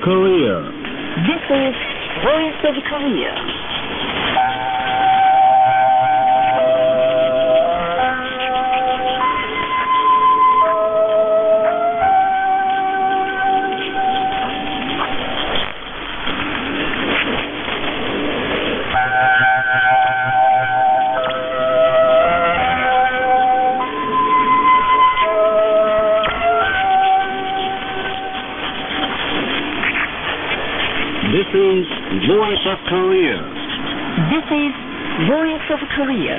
Korea. This is Voice of Korea. This is Voice of Korea. This is Voice of Korea.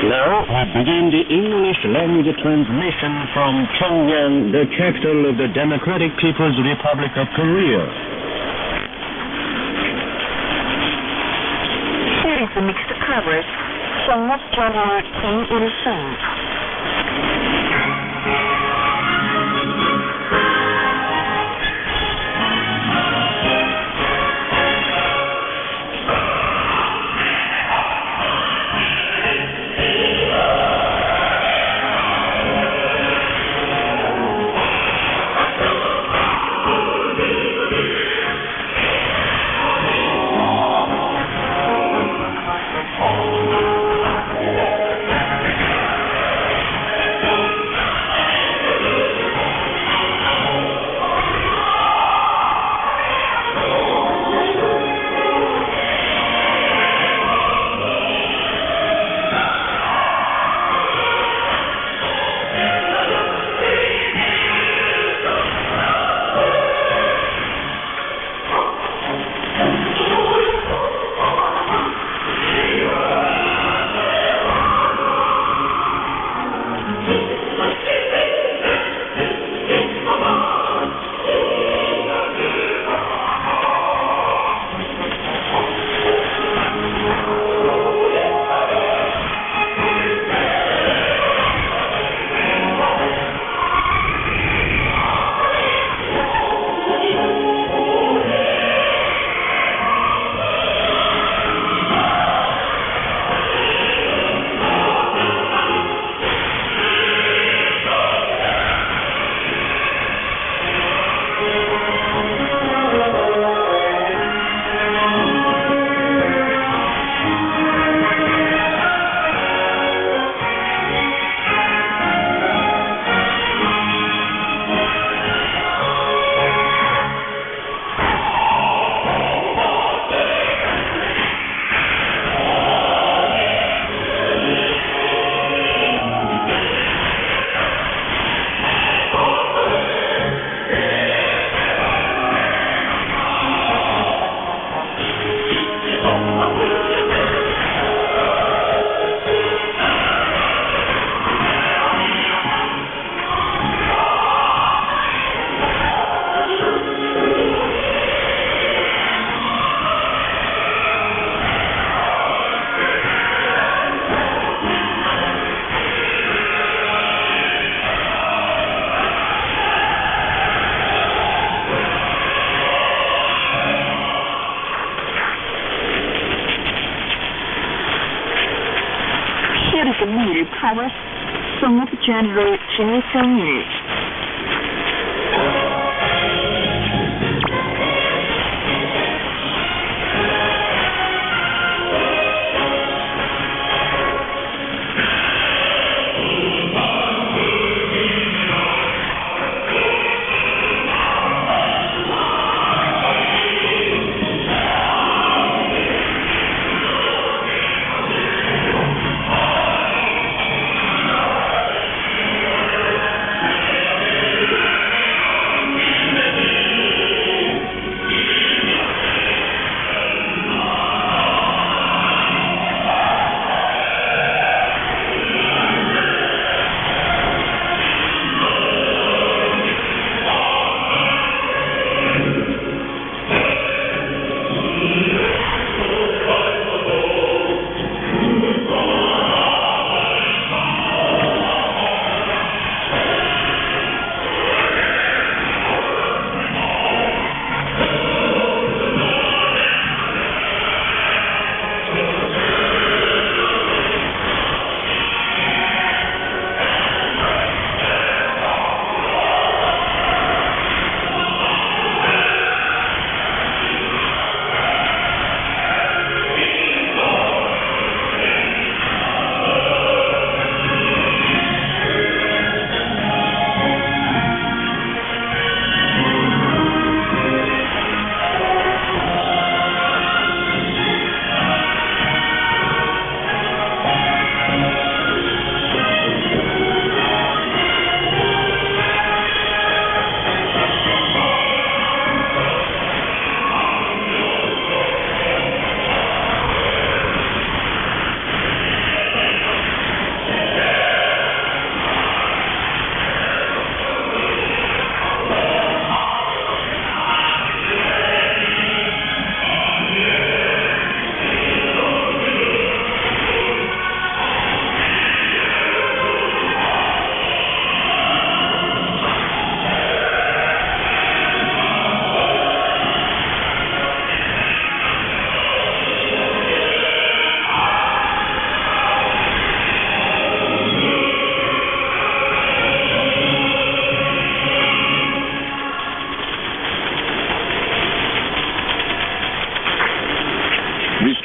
Now we begin the English language transmission from Pyongyang, the capital of the Democratic People's Republic of Korea. Here is the mixed coverage from General Kim Il-sung. the Middle Paris, Song of General Kim Il-sung.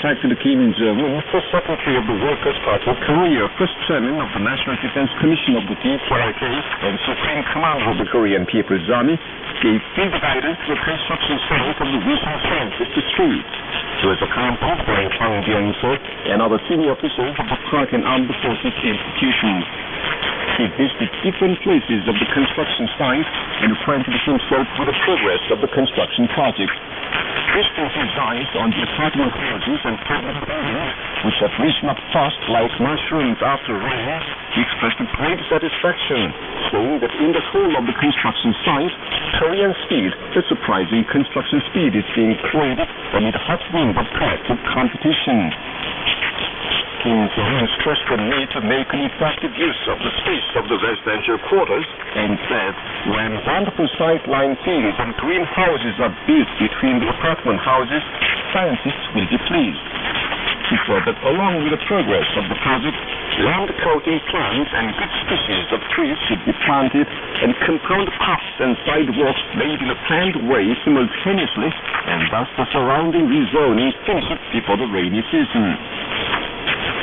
Respected Kim Il-sung, first Secretary of the Workers' Party of Korea, first Chairman of the National Defense Commission of the DPRK, and Supreme Commander of the Korean People's Army, gave field guidance to the construction site of the recent Francis Street. He was accompanied by Kang Byung-seo and other senior officials of the Park and Armed Forces institutions. He visited different places of the construction site and acquainted himself with the progress of the construction project. Visiting his eyes on the apartment houses and public buildings, which had risen up fast like mushrooms after rain, he expressed great satisfaction, saying that in the whole of the construction site, Korean speed, a surprising construction speed, is being created amid hot wind of collective competition. Kim Il-sung stressed the need to make an effective use of the space of the residential quarters and said, when wonderful sightline fields and greenhouses are built between the apartment houses, scientists will be pleased. He said that along with the progress of the project, land-coating plants and good species of trees should be planted and compound paths and sidewalks laid in a planned way simultaneously, and thus the surrounding rezoning finished before the rainy season.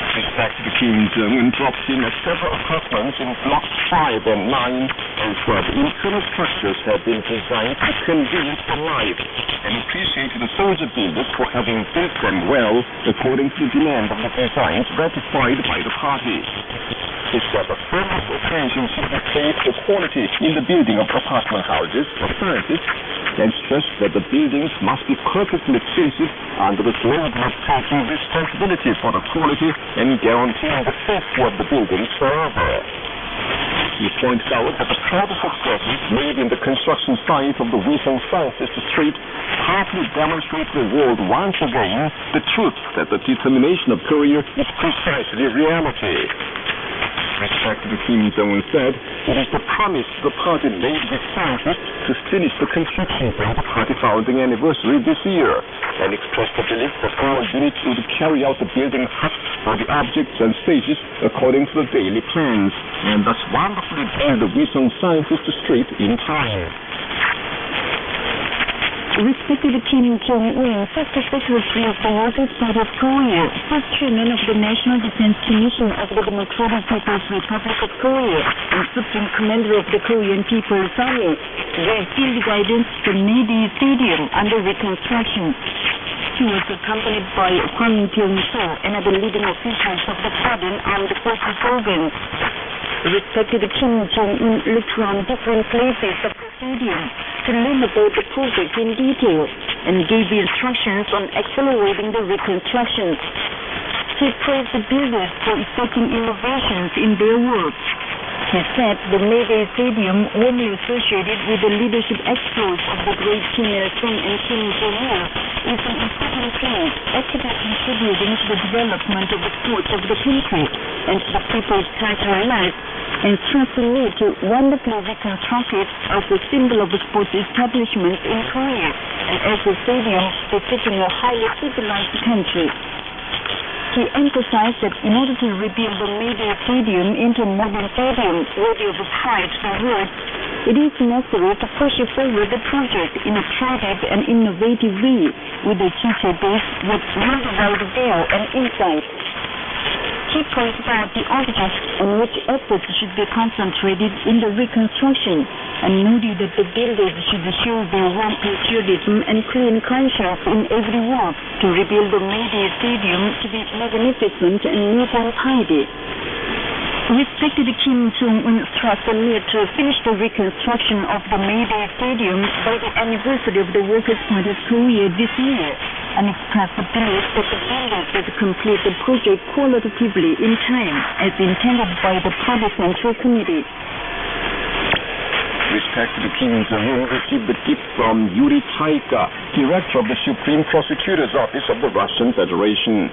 Respected Kim Il-sung dropped in at several apartments in blocks 5 and 9 and said internal structures had been designed to convenient for life, and appreciated the soldier builders for having built them well according to the demand of the designs ratified by the party. He said that further attention should be paid to quality in the building of apartment houses for scientists, and stressed that the buildings must be perfectly fitted under the slogan of taking responsibility for the quality and guaranteeing the safety of the buildings forever. He pointed out that the proud successes made in the construction site of the recent Francis Street partly demonstrate to the world once again the truth that the determination of Korea is precisely reality. respect to Kim Jong-un said, it is the promise the party made with scientists to finish the construction of the party founding anniversary this year, and expressed the belief that all units would carry out the building for the objects and stages according to the daily plans, and thus wonderfully build the Wisong Scientist Street in time. Respected Kim Jong-un, First Secretary of the Workers' Party of Korea, First Chairman of the National Defense Commission of the Democratic People's Republic of Korea, and Supreme Commander of the Korean People's Army, gave field guidance to Mayday Stadium under reconstruction. He was accompanied by Hwang Kyung-soo and other leading officials of the foreign armed forces organs. Respected Kim Jong-un looked around different places of the stadium to learn about the project in detail and gave instructions on accelerating the reconstruction. He praised the builders for effecting innovations in their work. He said the Mayday Stadium, warmly associated with the leadership exploits of the great Kim Il-sung and Kim Jong-il, is an important place, actively contributing to the development of the sports of the country and to the people's cultural life, and stressed the need to wonderfully reconstruct it as a symbol of the sports establishments in Korea and as a stadium befitting a highly civilized country. He emphasized that in order to rebuild the Mayday Stadium into a modern stadium worthy of its height and worth, it is necessary to push forward the project in a private and innovative way with a future base with worldwide view and insight. He pointed out the objects on which efforts should be concentrated in the reconstruction and noted that the builders should show their warm patriotism and clean conscience in every work to rebuild the Mayday Stadium to be magnificent and neat and tidy. Respected Kim Jong-un thrust the need to finish the reconstruction of the Mayday Stadium by the anniversary of the Workers' Party of Korea this year, and expressed the belief that the builders would complete the project qualitatively in time, as intended by the Party Central Committee. Respected Kim Jong-un received the gift from Yuri Taika, Director of the Supreme Prosecutor's Office of the Russian Federation.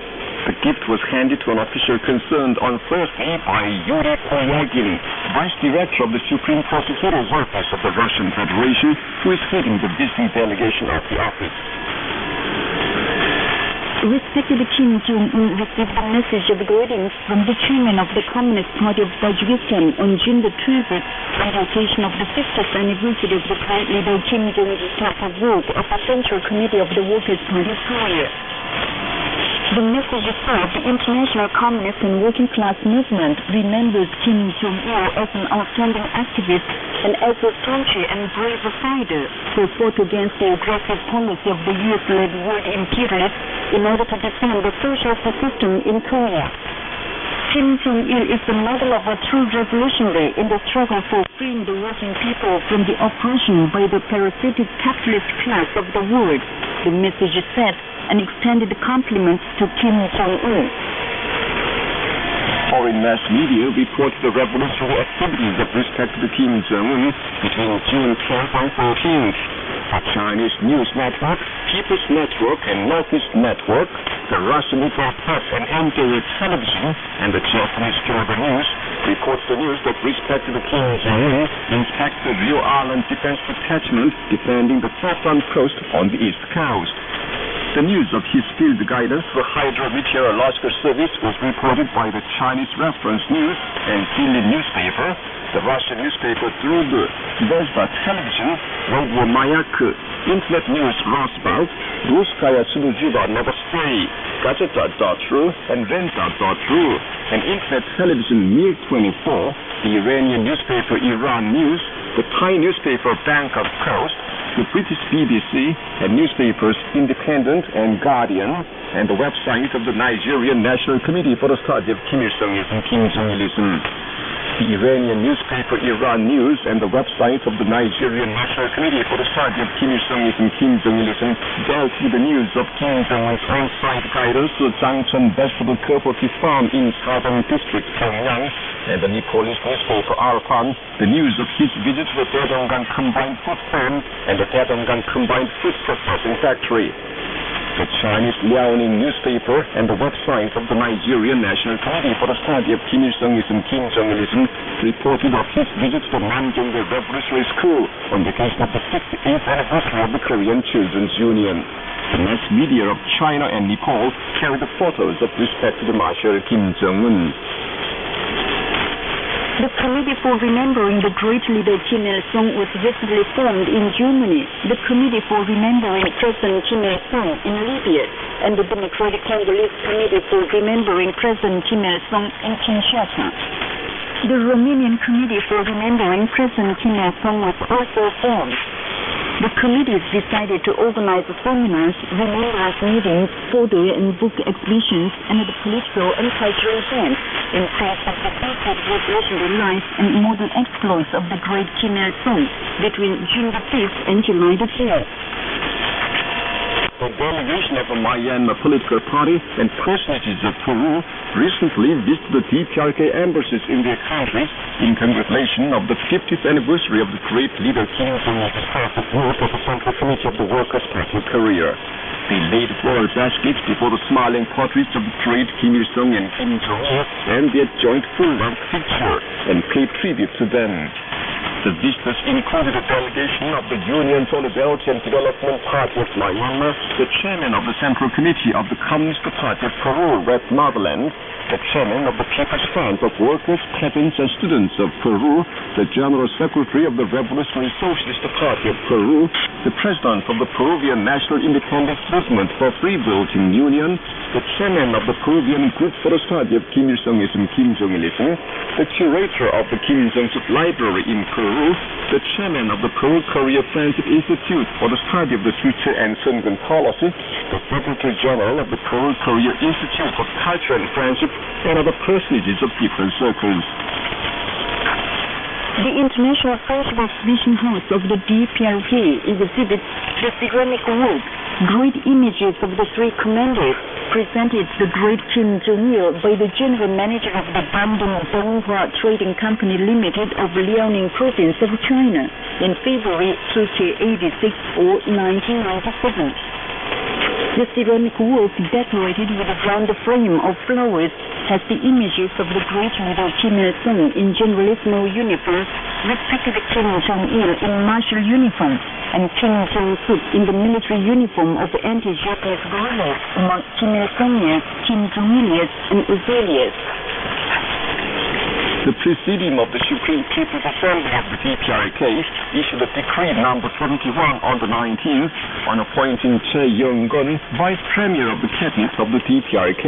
The gift was handed to an official concerned on Thursday by Yuri Koyagin, Vice Director of the Supreme Prosecutor's Office of the Russian Federation, who is heading the visiting delegation of the office. Respected Kim Jong-un received a message of greetings from the Chairman of the Communist Party of Tajikistan on June the 12th, on the occasion of the 50th anniversary of the great leader Kim Jong-il's start of work of the Central Committee of the Workers' Party of Korea. The message said the international communist and working class movement remembers Kim Jong-il as an outstanding activist and as a staunch and brave fighter who fought against the aggressive policy of the US-led world imperialists in order to defend the social system in Korea. Kim Jong-il is the model of a true revolutionary in the struggle for freeing the working people from the oppression by the parasitic capitalist class of the world, the message said, and extended compliments to Kim Jong-un. Foreign mass media report the revolutionary activities of respected Kim Jong-un between June 12th and 13th. The Chinese News Network, People's Network, and Northeast Network, the Russian Liberal Press and NKA Television, and the Japanese Kyodo News report the news that respected Kim Jong-un inspected Rio Island Defense Detachment defending the southern coast on the east coast. The news of his field guidance for Hydrometeorological Service was reported by the Chinese Reference News and Daily Newspaper, the Russian newspaper Druga, Zvezda Television, Radio Mayak, Internet News Rosbalt, Ruskaya Sluzhiba Novosti, Gazeta.ru, and Renta.ru, and Internet Television Mir 24, the Iranian newspaper Iran News, the Thai newspaper Bangkok Post, the British BBC, and newspapers Independent and Guardian, and the website of the Nigerian National Committee for the Study of Kim Il-sung-ism, Kim Jong-ilism. The Iranian newspaper Iran News and the website of the Nigerian National Committee for the Study of Kim Il-sung-ism, Kim Jong-ilism dealt with the news of Kim Jong-un's on-site guidance to the Jangchon Vegetable Cooperative Farm in Southern District, Pyongyang, and the Nepalese newspaper Arpan, the news of his visit to the Daedonggang Combined Food Farm and the Daedonggang Combined Food Processing Factory. the Chinese Liaoning newspaper, and the website of the Nigerian National Committee for the Study of Kim Il-sungism, Kim Jong-ilism, reported of his visit to the Namgyongdae Revolutionary School on the occasion of the 68th anniversary of the Korean Children's Union. The mass media of China and Nepal carried the photos of respect to the martyr Kim Jong-un. The Committee for Remembering the Great Leader Kim Il-sung was recently formed in Germany, the Committee for Remembering President Kim Il-sung in Libya, and the Democratic Congolese Committee for Remembering President Kim Il-sung in Kinshasa. The Romanian Committee for Remembering President Kim Il-sung was also formed. The committees decided to organize seminars, remembrance meetings, photo and book exhibitions, and other political and cultural events in praise of the sacred revolutionary life and modern exploits of the great Kim Il-sung between June the 5th and July the 3rd. The delegation of the Myanmar political party and personages of Peru recently visited the DPRK embassies in their countries in congratulation of the 50th anniversary of the great leader Kim Jong-il's perfect work of the Central Committee of the Workers' Party of Korea. They laid floral baskets before the smiling portraits of the great Kim Il-sung and Kim Jong-il and their joint full-length picture and paid tribute to them. The visitors included a delegation of the Union Solidarity and Development Party of Myanmar, the chairman of the Central Committee of the Communist Party of Peru, Red Motherland, the chairman of the People's Front of Workers, Peasants and Students of Peru, the General Secretary of the Revolutionary Socialist Party of Peru, the president of the Peruvian National Independence Movement for Free Voting Union, the chairman of the Peruvian Group for the Study of Kim Il-sungism, Kim Jong-ilism, the curator of the Kim Il-sung Library in Peru, the chairman of the Peru-Korea Friendship Institute for the Study of the Future and Sungun Policy, the Secretary General of the Peru-Korea Institute for Culture and Friendship, and other personages of different circles. The International Friendship Exhibition House of the DPRK exhibits the ceramic work, great images of the three commanders, presented the great Kim Jong-il by the general manager of the Bandung Donghua Trading Company Limited of Liaoning Province of China in February 1986 or 1997. The ceramic work, decorated with a round frame of flowers, has the images of the great leader Kim Il-sung in generalissimo uniform, respected Kim Jong-il in martial uniform, and Kim Jong-suk in the military uniform of anti-Japanese guerrillas among Kim Il-sungians, Kim Jong-ilians, and Uzelians. The Presidium of the Supreme People's Assembly of the DPRK issued a decree number 71 on the 19th on appointing Chae Yong-gun Vice Premier of the Cabinet of the DPRK.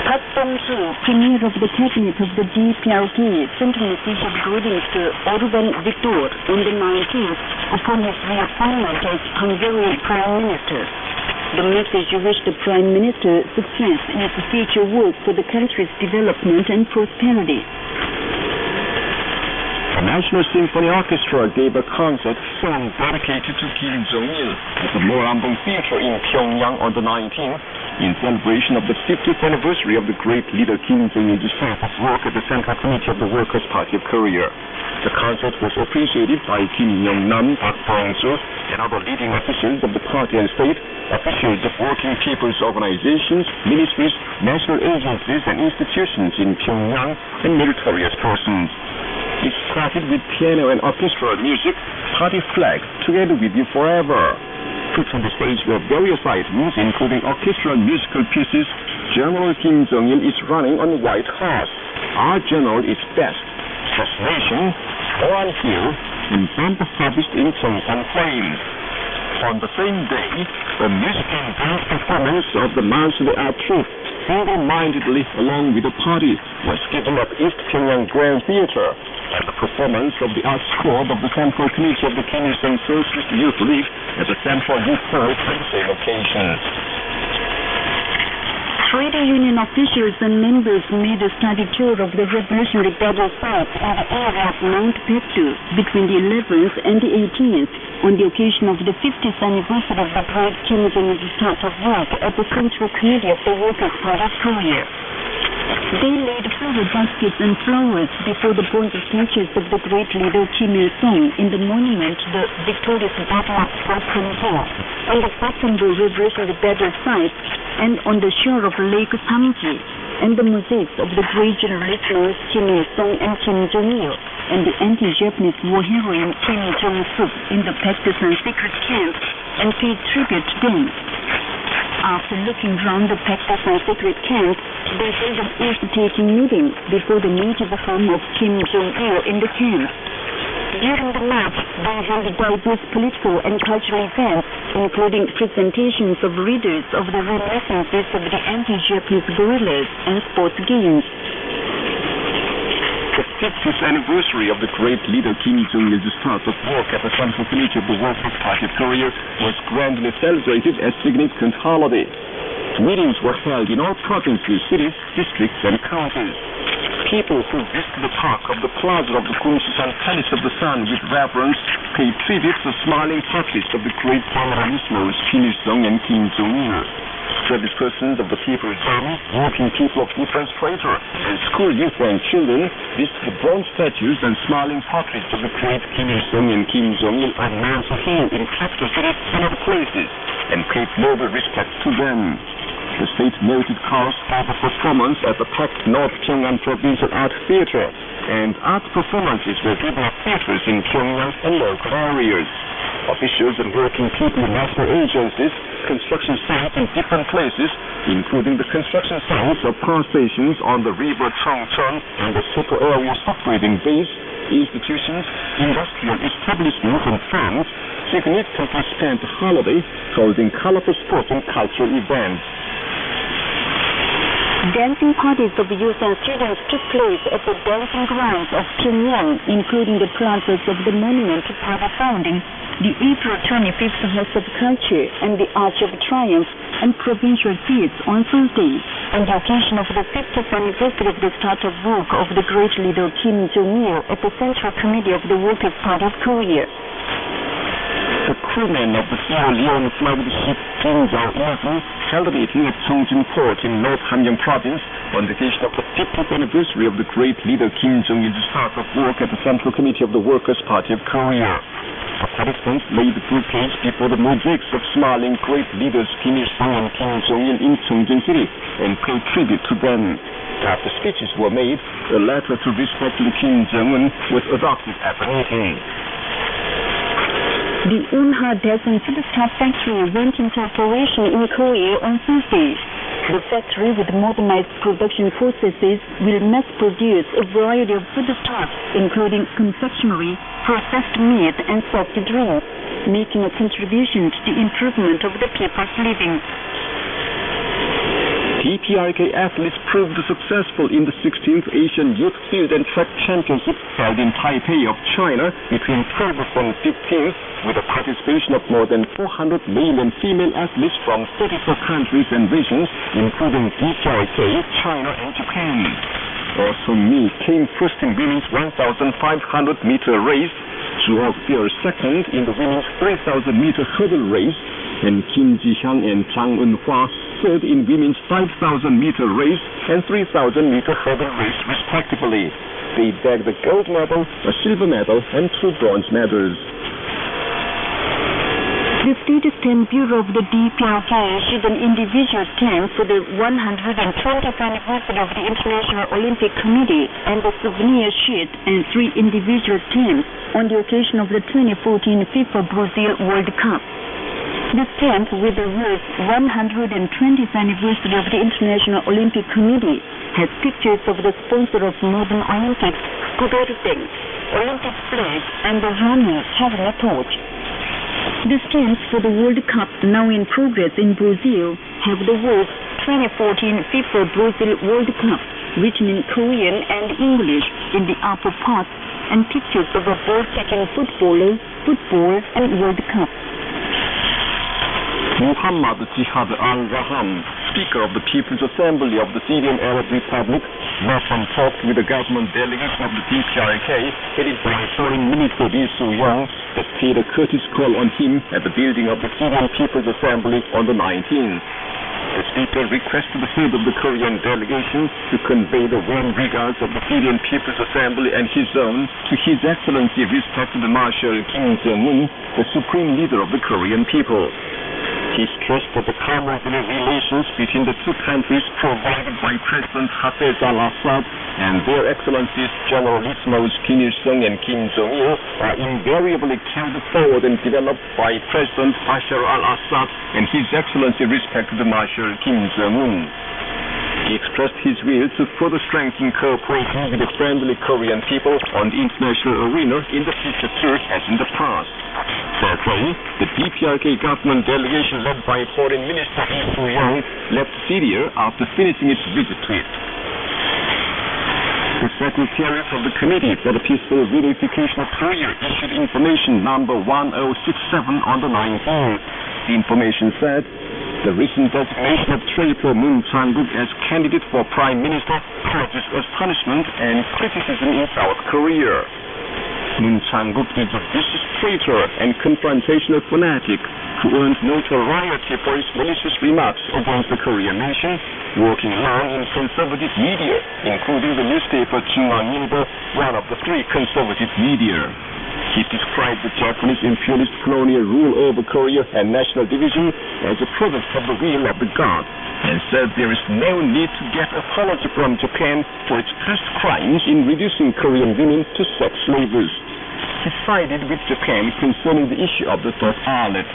Park Bong-soo, Premier of the Cabinet of the DPRK, sent a message of greetings to Orban Viktor on the 19th upon his reappointment as Hungarian Prime Minister. The message wished the Prime Minister success in his future work for the country's development and prosperity. The National Symphony Orchestra gave a concert song dedicated to Kim Jong-il at the Morambong Theater in Pyongyang on the 19th in celebration of the 50th anniversary of the great leader Kim Jong-il's perfect work at the Central Committee of the Workers' Party of Korea. The concert was appreciated by Kim Yong-nam, Park Bong-soo, and other leading officials of the party and state, officials of working people's organizations, ministries, national agencies and institutions in Pyongyang, and meritorious persons. It started with piano and orchestral music, party flag, Together With You Forever. Put on the stage were various items, including orchestral musical pieces. General Kim Jong-il is running on a white horse. Our general is best. Assassination, War on Hill, and band established in Cheongsam Plains. On the same day, the music and dance performance of the March of the Art Troupe, single-mindedly along with the party, was given at East Pyongyang Grand Theater, and the performance of the art squad of the Central Committee of the Kim Il-sung Socialist Youth League at the Central Youth Force on the same occasion. Trade union officials and members made a study tour of the revolutionary battle site in the area of Mount Pektu between the 11th and the 18th on the occasion of the 50th anniversary of the great Kim Jong-il's start of work at the Central Committee of the Workers' Party of Korea. They laid flower baskets and flowers before the bronze statues of the great leader Kim Il-sung in the monument to the victorious Battle of Bunker Hill, on the September River on the battle site, and on the shore of Lake Samji, and the mosaics of the great generals Kim Il-sung and Kim Jong-il, and the anti-Japanese war heroine Kim Jong-suk in the Pakistan secret camp, and paid tribute to them. After looking round the Pakistan secret camp, they held an air-taking meeting before the native home of Kim Jong-il in the camp. During the match, they held diverse political and cultural events, including presentations of readers of the reminiscences of the anti-Japanese guerrillas and sports games. The 50th anniversary of the great leader Kim Jong-il's start of work at the Central Committee of the Workers' Party of Korea was grandly celebrated as a significant holiday. Meetings were held in all provinces, cities, districts, and counties. People who visited the park of the Plaza of the Kunshi-san Palace of the Sun with reverence paid tribute to smiling portraits of the great generalismos Kim Il-sung and Kim Jong-il. Spokespersons of the People's Army, working people of different strata, and school youth and children visited the bronze statues and smiling portraits of the great Kim Il-sung and Kim Jong-il on Mount Hill in capital cities and other places, and paid noble respect to them. The state-noted cast gave a performance at the packed North Pyongyang Provincial Art Theatre, and art performances were given at theatres in Pyongyang and local areas. Officials and working people in national agencies, construction sites in different places, including the construction sites of power stations on the river Chongchon and the several areas operating base, institutions, industrial establishments, and firms, significantly spent the holiday holding colorful sports and cultural events. Dancing parties of youth and students took place at the dancing grounds of Pyongyang, including the plazas of the Monument to Party Founding, the April 25th House of Culture, and the Arch of Triumph, and provincial theatres on Thursday, on the occasion of the 50th anniversary of the start of work of the great leader Kim Jong-il at the Central Committee of the Workers' Party of Korea. The crewmen of the Sierra Leone flagship Jin-Jao-il held a meeting at Chongjin Port in North Hamgyong Province on the occasion of the 50th anniversary of the great leader Kim Jong-il's start of work at the Central Committee of the Workers' Party of Korea. The participants laid the bouquets before the mosaics of smiling great leaders Kim Il-sung and Kim Jong-il in Chongjin City and paid tribute to them. After speeches were made, a letter to respecting Kim Jong-un was adopted at the meeting. The Unha Daesan Foodstuff Factory went into operation in Korea on Thursday. The factory, with modernized production processes, will mass-produce a variety of foodstuffs, including confectionery, processed meat, and soft drinks, making a contribution to the improvement of the people's living. DPRK athletes proved successful in the 16th Asian Youth Field and Track Championship held in Taipei of China between 12th and 15th, with a participation of more than 400 male and female athletes from 34 countries and regions, including DPRK, China, and Japan. Also, Mi came first in women's 1,500-meter race, Zhu Hao second in the women's 3,000-meter hurdle race, and Kim Ji-hyun and Chang Eun-hwa third in women's 5,000-meter race and 3,000-meter hurdle race, respectively. They bagged a gold medal, a silver medal, and 2 bronze medals. The State Stamp Bureau of the DPRK issued an individual stamp for the 120th anniversary of the International Olympic Committee and a souvenir sheet and 3 individual stamps on the occasion of the 2014 FIFA Brazil World Cup. The stamp with the words 120th anniversary of the International Olympic Committee has pictures of the sponsor of modern Olympics, Skudorting, Olympic flag, and the runner having a torch. The stamps for the World Cup now in progress in Brazil have the words 2014 FIFA Brazil World Cup written in Korean and English in the upper part, and pictures of a ball-kicking footballer, football, and World Cup. Muhammad Jihad al-Raham, Speaker of the People's Assembly of the Syrian Arab Republic, met and talked with the government delegation of the DPRK, headed by Foreign Minister Lee Soo-young, that paid a courteous call on him at the building of the Syrian People's Assembly on the 19th. The speaker requested the head of the Korean delegation to convey the warm regards of the Korean People's Assembly and his own to His Excellency respected Marshal Kim Jong-un, the supreme leader of the Korean people. He stressed that the camaraderie relations between the two countries provided by President Hafez al-Assad and their Excellencies Generalismos Kim Il-sung and Kim Jong-il are invariably carried forward and developed by President Bashar al-Assad and His Excellency respected Marshal Kim Jong-un. He expressed his will to further strengthen cooperation with the friendly Korean people on the international arena in the future too, as in the past. Thirdly, the DPRK government delegation led by Foreign Minister Lee Soo-young left Syria after finishing its visit to it. The Secretariat of the Committee for the Peaceful Reunification of Korea issued information number 1067 on the 19th. The information said, the recent designation of traitor Moon Chang-guk as candidate for Prime Minister causes astonishment and criticism in South Korea. Moon Chang-guk is a vicious traitor and confrontational fanatic who earned notoriety for his malicious remarks against the Korean nation, working long in conservative media, including the newspaper JoongAng-ilbo, one of the three conservative media. He described the Japanese imperialist colonial rule over Korea and national division as a product of the will of the gods, and said there is no need to get apology from Japan for its past crimes in reducing Korean women to sex slavers. He sided with Japan concerning the issue of the third islet.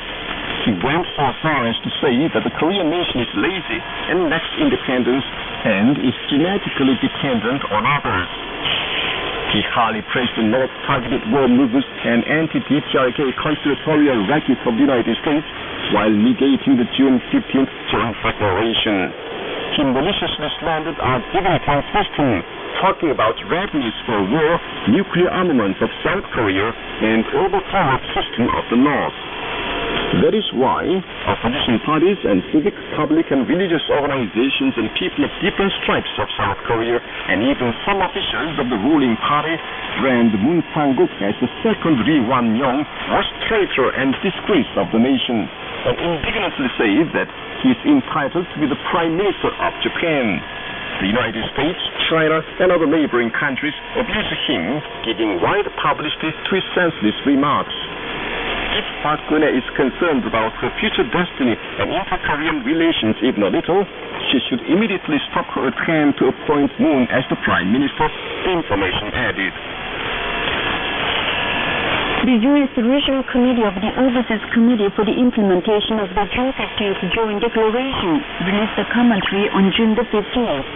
He went so far as to say that the Korean nation is lazy and lacks independence and is genetically dependent on others. He highly praised the North-targeted war movers and anti-DPRK conspiratorial rackets of the United States while negating the June 15th joint declaration. He maliciously slandered our dignity system, talking about readiness for war, nuclear armament of South Korea, and overpowered system of the North. That is why opposition parties and civic, public, and religious organizations and people of different stripes of South Korea, and even some officials of the ruling party, brand Moon Chang-guk as the second Ri Wan-yong, worst traitor and disgrace of the nation, and indignantly say that he is entitled to be the Prime Minister of Japan. The United States, China, and other neighboring countries abuse him, giving wide publicity to his senseless remarks. If Park Geun-hye is concerned about her future destiny and inter-Korean relations even a little, she should immediately stop her attempt to appoint Moon as the Prime Minister, the information added. The U.S. Regional Committee of the Overseas Committee for the Implementation of the June 15th Joint Declaration released a commentary on June the 15th.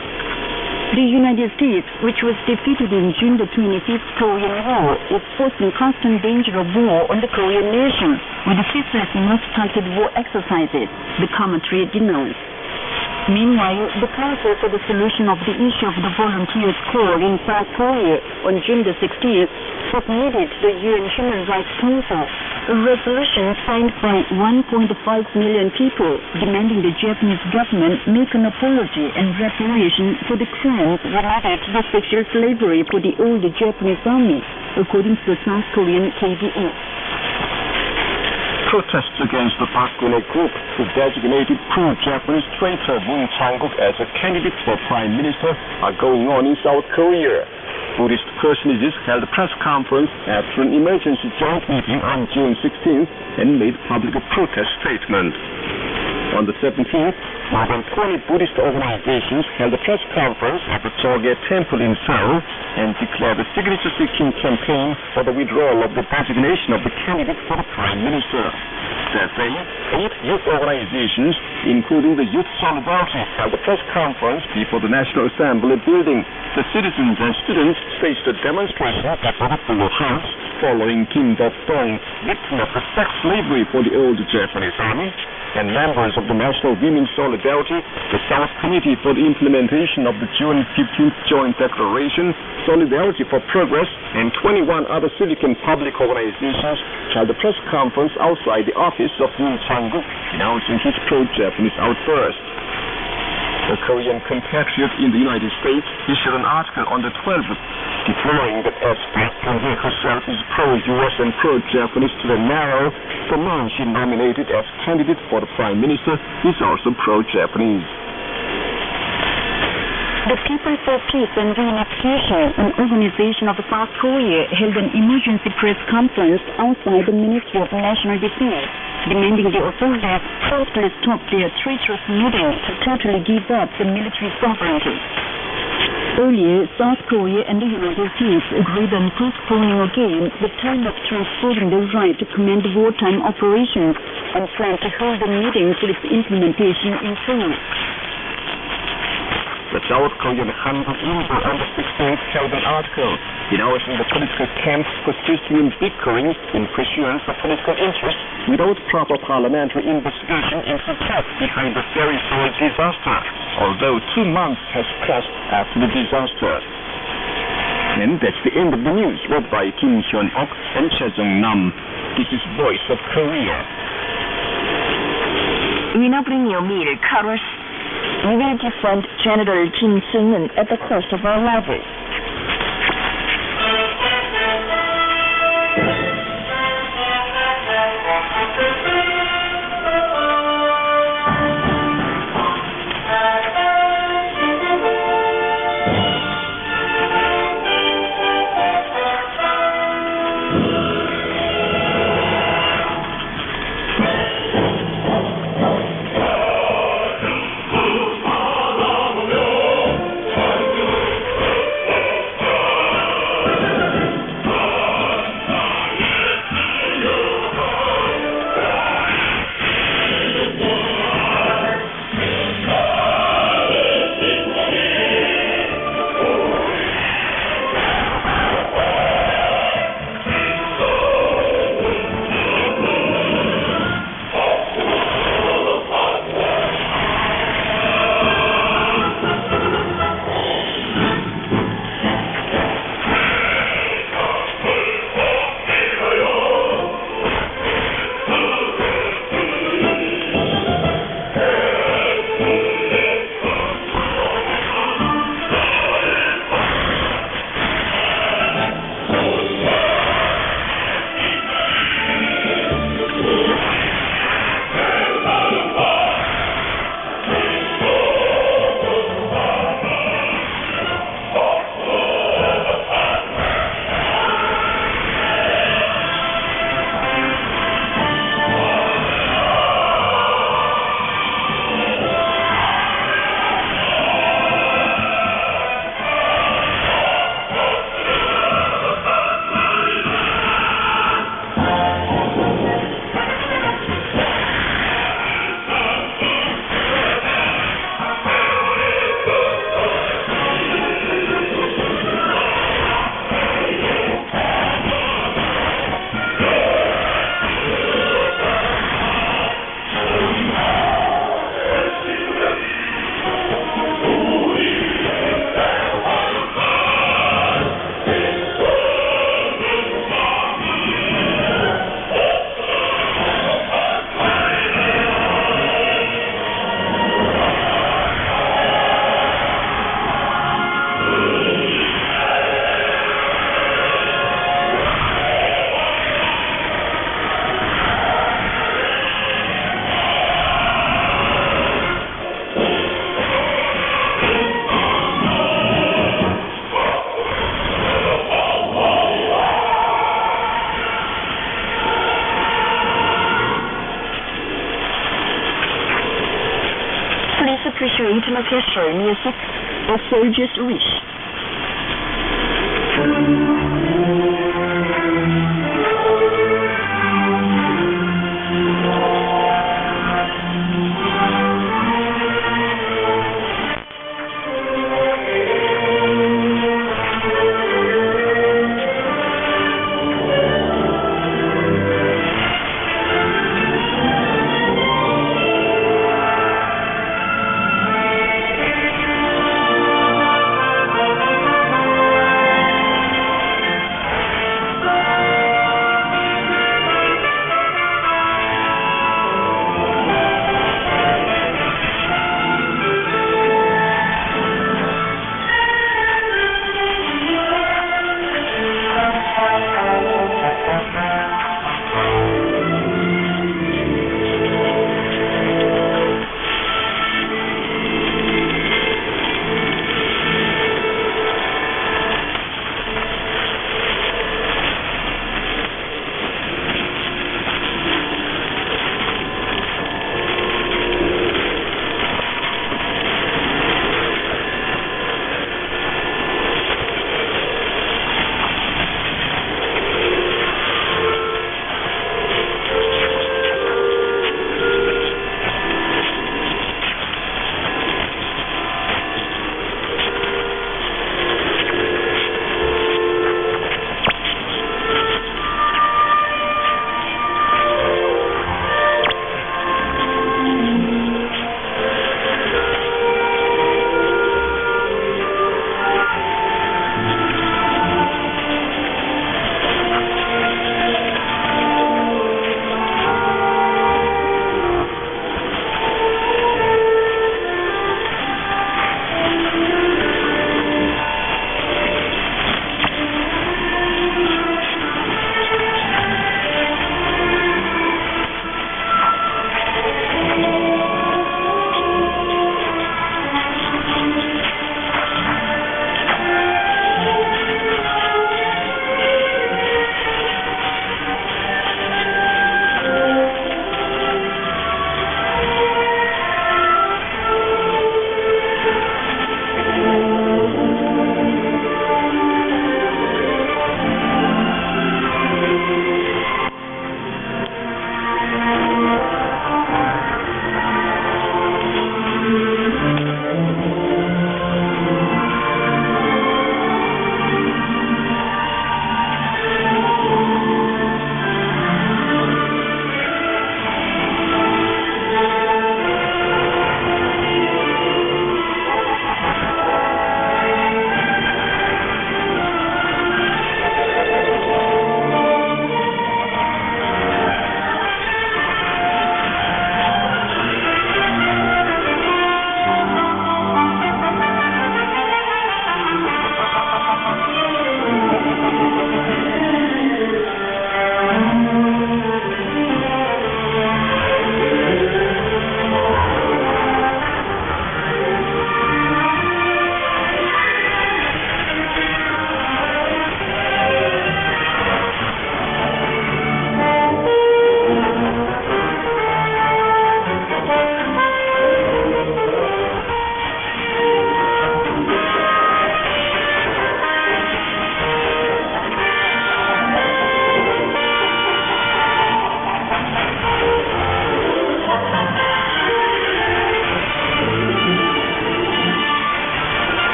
The United States, which was defeated in June the 25th Korean War, is forced in constant danger of war on the Korean nation, with the ceaseless and untargeted war exercises, the commentary denounced. Meanwhile, the Council for the Solution of the Issue of the Volunteers Corps in South Korea on June the 16th submitted to the UN Human Rights Council a resolution signed by 1.5 million people demanding the Japanese government make an apology and reparation for the crimes related to the sexual slavery for the old Japanese army, according to the South Korean KBS. Protests against the Park Geun-hye group, who designated pro-Japanese traitor Moon Chang-guk as a candidate for Prime Minister, are going on in South Korea. Buddhist personages held a press conference after an emergency joint meeting on June 16th and made public a protest statement. On the 17th, more than 20 Buddhist organizations held a press conference at the Choge Temple in Seoul and declared a signature-seeking campaign for the withdrawal of the designation of the candidate for the Prime Minister. That day, 8 youth organizations, including the Youth Solidarity, held a press conference before the National Assembly building. The citizens and students staged a demonstration before the Full House following Kim Dok-dong, victim of the sex slavery for the old Japanese army, and members of the National Women's Solidarity, the South Committee for the Implementation of the June 15th Joint Declaration, Solidarity for Progress, and 21 other civic and public organizations held a press conference outside the office of Moon Chang-guk, announcing his pro-Japanese outburst. A Korean compatriot in the United States issued an article on the 12th deploring that as Park Geun-hye herself is pro-US and pro-Japanese to the marrow, the man she nominated as candidate for the Prime Minister is also pro-Japanese. The People for Peace and Reunification, an organization of South Korea, held an emergency press conference outside the Ministry of National Defense, demanding the authorities promptly stop their treacherous meeting to totally give up the military sovereignty. Earlier, South Korea and the United States agreed on postponing again the time of transferring the right to command wartime operations and plan to hold a meeting for its implementation in Seoul. The South Korean Hanbok Ilbo on the 16th held an article denouncing the political camp persisting in bickering in pursuance of political interests without proper parliamentary investigation into the fact behind the ferry Seoul disaster, although 2 months has passed after the disaster. And that's the end of the news, read by Kim Hyun-ok and Cha Jung-nam. This is Voice of Korea. We now bring you meal colors. We will defend General Kim Seung-eun at the cost of our lives. Appreciate orchestral music, A Soldier's Wish.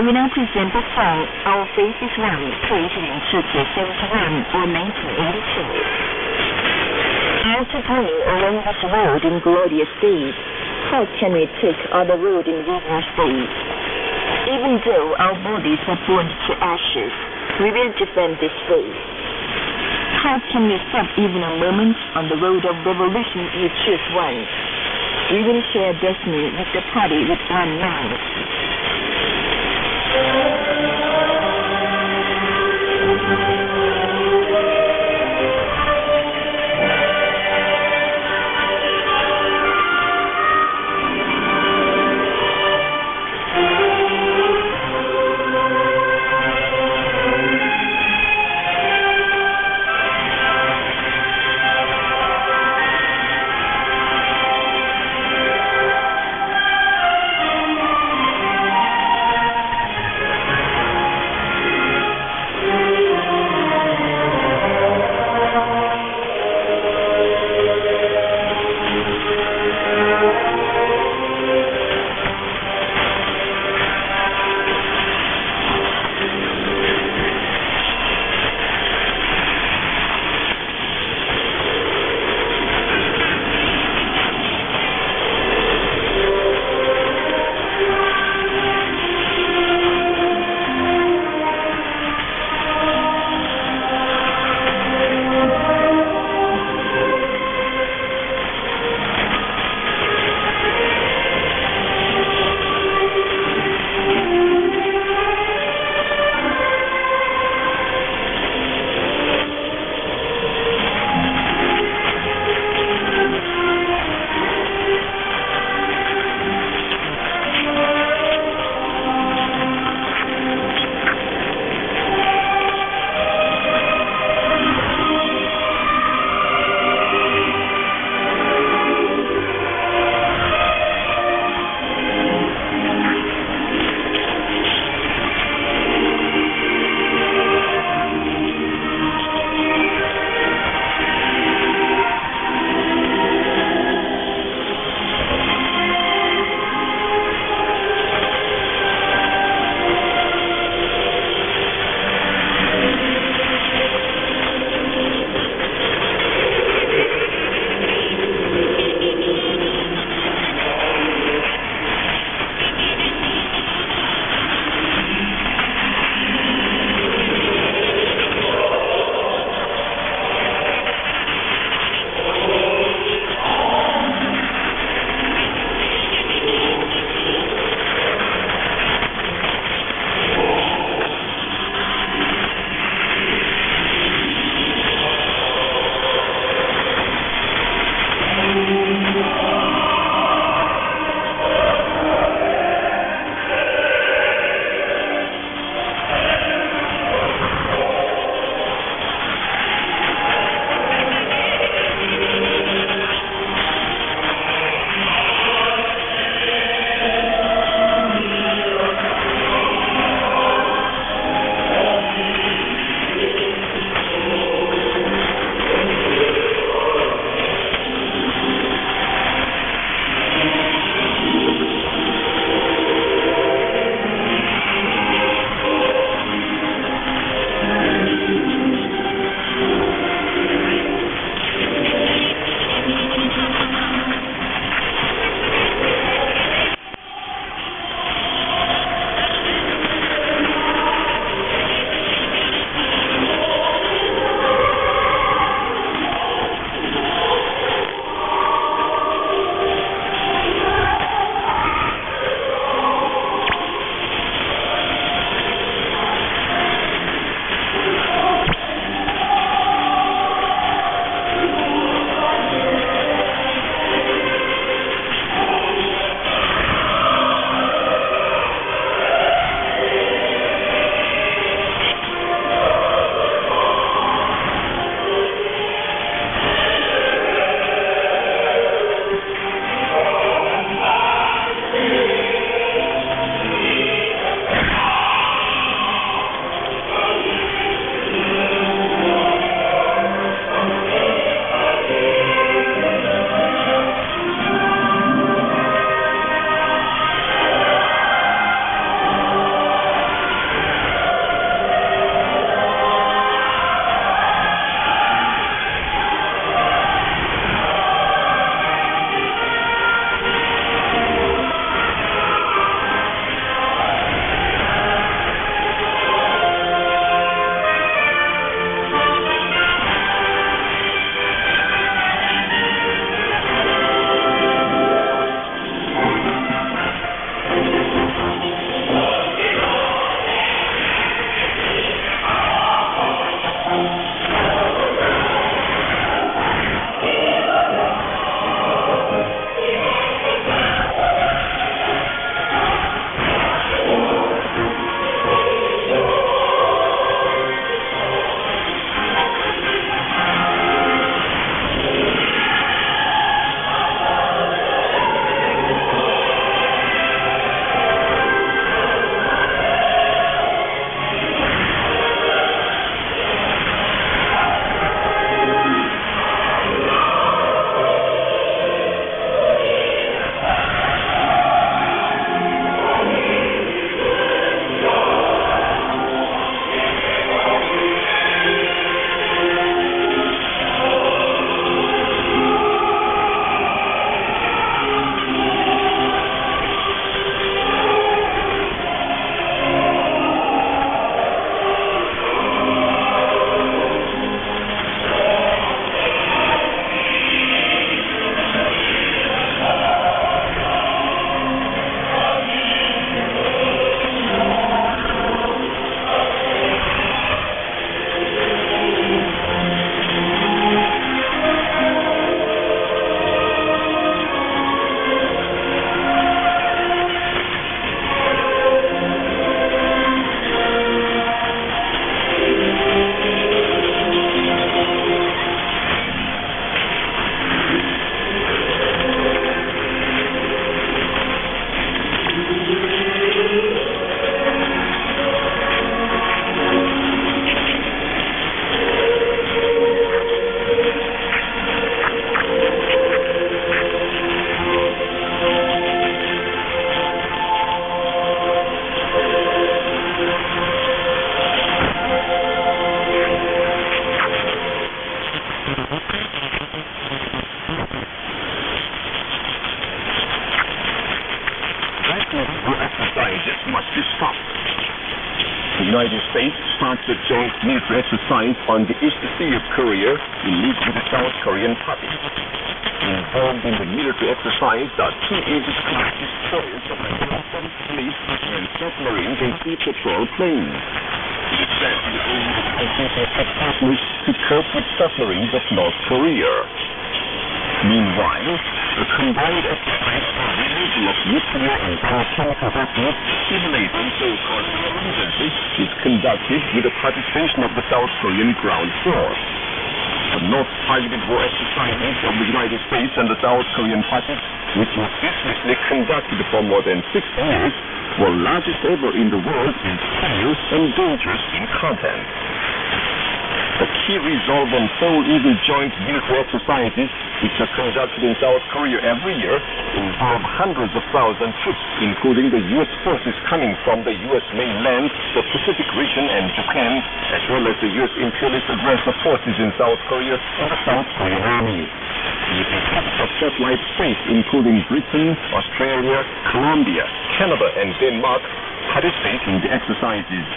we now present the song Our Faith is One, created in 1971 or 1982. After journey along this road in glorious days, how can we take other road in rigorous days? Even though our bodies are burned to ashes, we will defend this faith. How can we stop even a moment on the road of revolution we choose one? We will share destiny with the party with one mind. must be stopped. The United States started a joint military exercise on the East Sea of Korea in league with the South Korean party. Involved in the military exercise are two Aegis class destroyers of the Japanese fleet and submarines and sea patrol planes. It is said to be to cope with submarines of North Korea. Meanwhile, a combined exercise for removal of nuclear and biochemical weapons simulating so-called emergency is conducted with the participation of the South Korean ground force. The North-targeted war exercises of the United States and the South Korean parties, which were ceaselessly conducted for more than 6 years, were largest ever in the world and serious and dangerous in content. The key resolve on Seoul Eagle joint military exercises, which are conducted in South Korea every year, involve hundreds of thousands of troops, including the U.S. forces coming from the U.S. mainland, the Pacific region, and Japan, as well as the U.S. imperialist aggressor forces in South Korea and the South Korean Army. The republics of satellite states, including Britain, Australia, Colombia, Canada, and Denmark, participate in the exercises.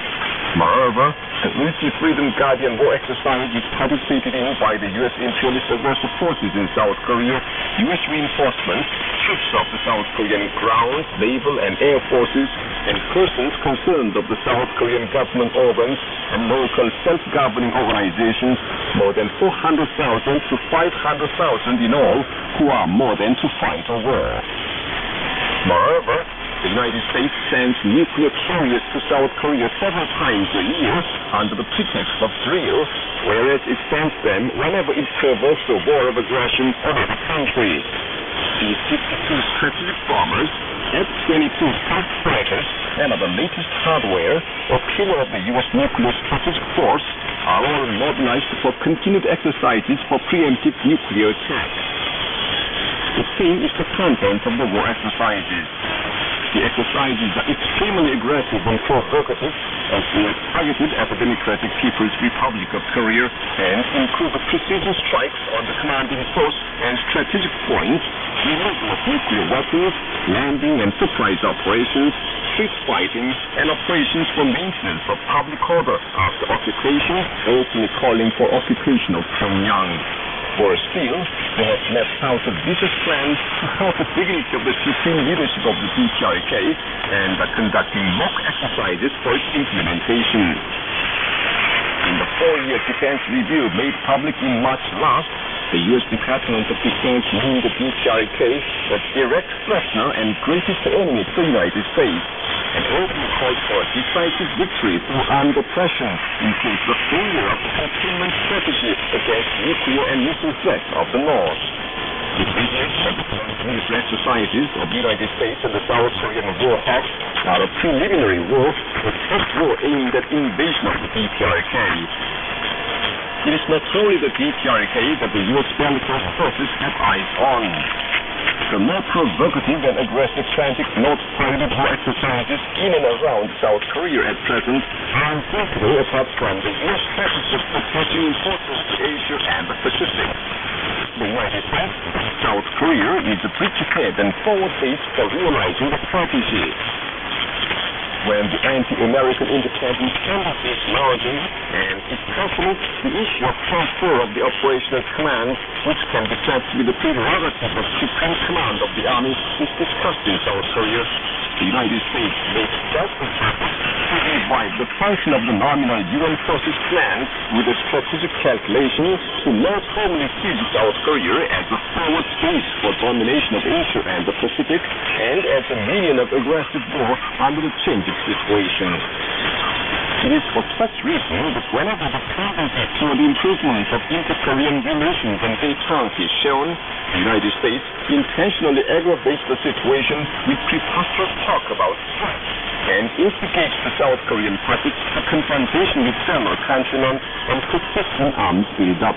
Moreover, the Military Freedom Guardian war exercise is participated in by the U.S. imperialist aggressor forces in South Korea, U.S. reinforcements, troops of the South Korean ground, naval, and air forces, and persons concerned of the South Korean government organs and local self-governing organizations, more than 400,000 to 500,000 in all, who are more than to fight a war. Moreover, the United States sends nuclear carriers to South Korea several times a year under the pretext of drill, whereas it sends them whenever it provokes a war of aggression on other countries. The 52 strategic bombers, F-22 fast fighters, and other latest hardware, a pillar of the U.S. nuclear strategic force, are all mobilized for continued exercises for preemptive nuclear attack. The same is the content of the war exercises. The exercises are extremely aggressive and provocative, as they are targeted at the Democratic People's Republic of Korea and include the precision strikes on the commanding post and strategic points, removal of nuclear weapons, landing and surprise operations, street fighting, and operations for maintenance of public order after occupation, openly calling for occupation of Pyongyang. Worse still, they have mapped out a vicious plan to halt the dignity of the supreme leadership of the DPRK and are conducting mock exercises for its implementation. In the 4-year defense review made public in March last, the U.S. Department of Defense named the DPRK a direct threatener and greatest enemy to the United States, and openly called for a decisive victory through armed oppression in case of failure of the containment strategy against nuclear and missile threat of the North. The videos of the military exercises of the United States and the South Korean War Act are a preliminary war, a test war aimed at invasion of the DPRK. It is not only the DPRK that the U.S. military forces have eyes on. The more provocative and aggressive frantic North-targeted war exercises in and around South Korea at present are unthinkable apart from the U.S. strategy of attaching importance to Asia and the Pacific. The United States, South Korea is a bridge ahead and forward base for realizing the strategy. When the anti-American independence tendency is mounting, and especially the issue of transfer of the operational command, which can be said to be the prerogative of supreme command of the army, is discussed in South Korea, the United States makes desperate efforts to revive the function of the nominal UN forces plan with a strategic calculation to not only see South Korea as a forward base for domination of Asia and the Pacific, and as a medium of aggressive war under the changing situation. It is for such reason that whenever the tendency toward the improvement of inter-Korean relations and détente is shown, the United States intentionally aggravates the situation with preposterous talk about threats and instigates the South Korean parties to confrontation with fellow countrymen and persistent arms build-up.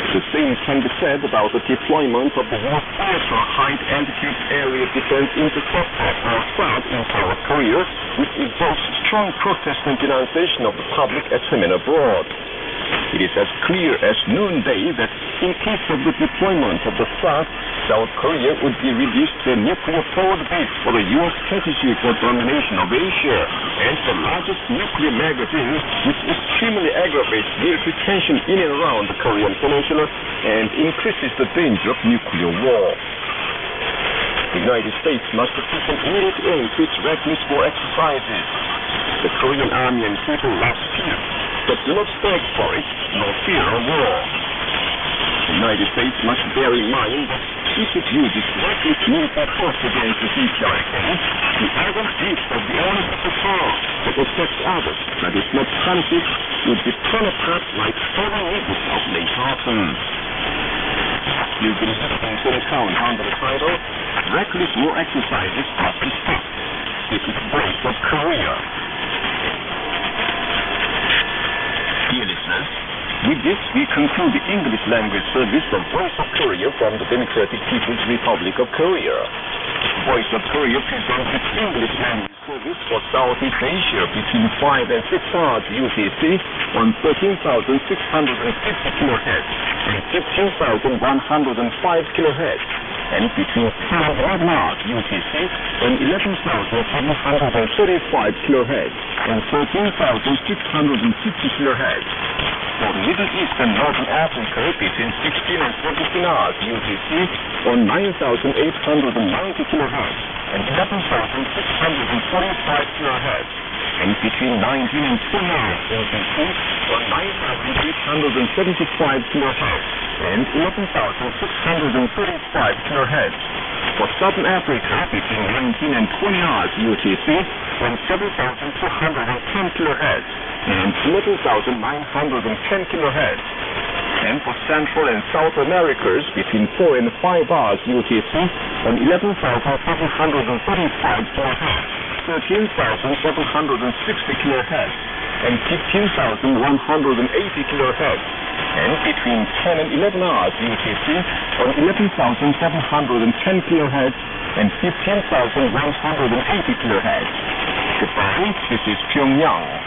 The same can be said about the deployment of the ultra high-altitude area defense interceptor or THAAD in South Korea, which evokes strong protest and denunciation of the public at home and abroad. It is as clear as noonday that in case of the deployment of the THAAD, South Korea would be reduced to a nuclear forward base for the U.S. strategy for domination of Asia and the largest nuclear magazine, which extremely aggravates military tension in and around the Korean Peninsula and increases the danger of nuclear war. The United States must put an immediate end to its reckless war exercises. The Korean Army and people lost fear, but do not beg for it, nor fear a war. The United States must bear in mind that if it uses reckless military force against the DPRK, the arrogant use of the arms of the power that affects others, that is not punished, would be torn apart like fallen needles of Leithafen. You've been listening to an account under the title, Reckless War Exercises Must Be Stopped. This is Voice of Korea. Dear listeners, with this we conclude the English language service of Voice of Korea from the Democratic People's Republic of Korea. Voice of Korea presents its English language service for Southeast Asia between 5 and 6 hours UTC on 13,650 kHz and 15,105 kHz, and between 10 and 11 hours UTC on 11,735 kHz and 13,650 kHz. For Middle East and Northern Africa between 16 and 17 hours UTC on 9,890 kHz and 11,645 kHz, and between 19 and 20 hours UTC on 9,875 kHz and 11,635 kHz. For Southern Africa between 19 and 20 hours UTC on 7,210 kHz and 11,910 kHz. And for Central and South Americas between 4 and 5 hours UTC on 11,735 kHz, 13,760 kHz, and 15,180 kHz. And between 10 and 11 hours UTC on 11,710 kHz and 15,180 kHz. Goodbye, this is Pyongyang.